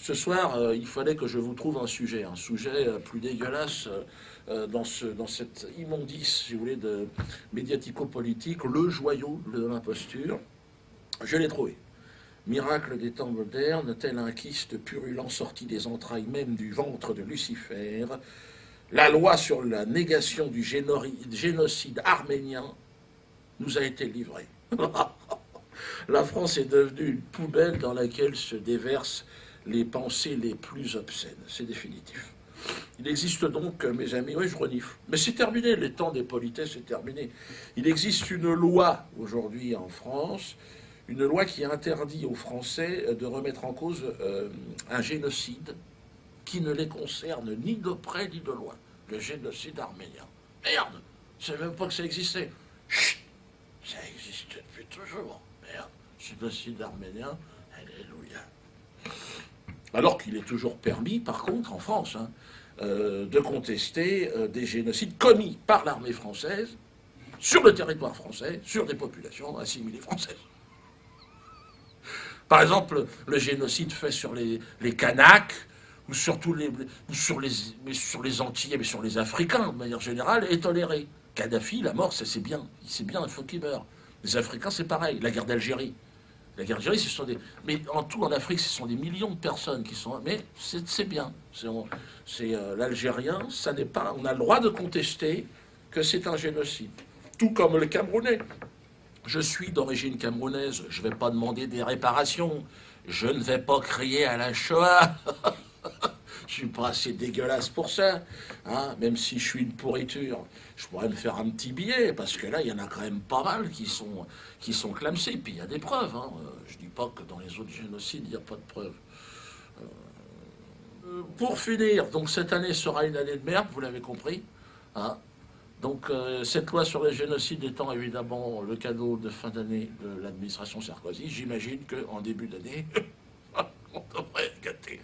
Ce soir, il fallait que je vous trouve un sujet plus dégueulasse dans cette immondice, si vous voulez, de médiatico-politique, le joyau de l'imposture. Je l'ai trouvé. Miracle des temps modernes, tel un kyste purulent sorti des entrailles même du ventre de Lucifer, la loi sur la négation du génocide arménien nous a été livrée. La France est devenue une poubelle dans laquelle se déversent les pensées les plus obscènes. C'est définitif. Il existe donc, mes amis, oui, je renifle, mais c'est terminé, les temps des politesses, c'est terminé. Il existe une loi aujourd'hui en France, une loi qui interdit aux Français de remettre en cause un génocide qui ne les concerne ni de près ni de loin. Le génocide arménien. Merde, je ne savais même pas que ça existait. Chut, ça existe depuis toujours. Merde, génocide arménien, alléluia. Alors qu'il est toujours permis, par contre, en France, de contester des génocides commis par l'armée française sur le territoire français, sur des populations assimilées françaises. Par exemple, le génocide fait sur les Kanaks, ou sur, sur les Antillais, mais sur les Africains, de manière générale, est toléré. Kadhafi, la mort, c'est bien. C'est bien, il faut qu'il meure. Les Africains, c'est pareil. La guerre d'Algérie. La guerre d'Algérie, ce sont des... Mais en tout, en Afrique, ce sont des millions de personnes qui sont... Mais c'est bien. C'est l'Algérien, ça n'est pas... On a le droit de contester que c'est un génocide. Tout comme le Camerounais. Je suis d'origine camerounaise, je ne vais pas demander des réparations. Je ne vais pas crier à la Shoah. Je suis pas assez dégueulasse pour ça, même si je suis une pourriture. Je pourrais me faire un petit billet, parce que là, il y en a quand même pas mal qui sont clamsés. Puis il y a des preuves. Je dis pas que dans les autres génocides, il n'y a pas de preuves. Pour finir, donc cette année sera une année de merde, vous l'avez compris. Donc cette loi sur les génocides étant évidemment le cadeau de fin d'année de l'administration Sarkozy, j'imagine qu'en début d'année, on devrait être gâté.